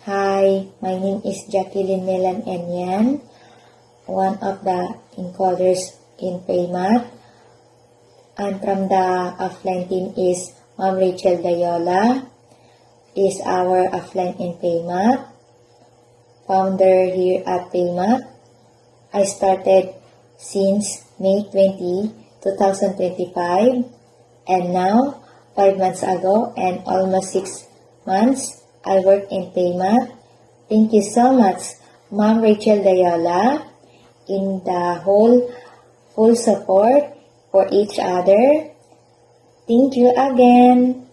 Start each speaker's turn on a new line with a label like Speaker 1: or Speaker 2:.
Speaker 1: Hi, my name is Jacqueline Melan Enyan, one of the encoders in PayMath. And from the offline team is Ma'am Rachel Dayola, is our offline in PayMath, founder here at PayMath. I started since May 20, 2025, and now 5 months ago and almost 6 months I work in PayMath. Thank you so much, Ma'am Rachel Dayola, in the whole full support for each other. Thank you again.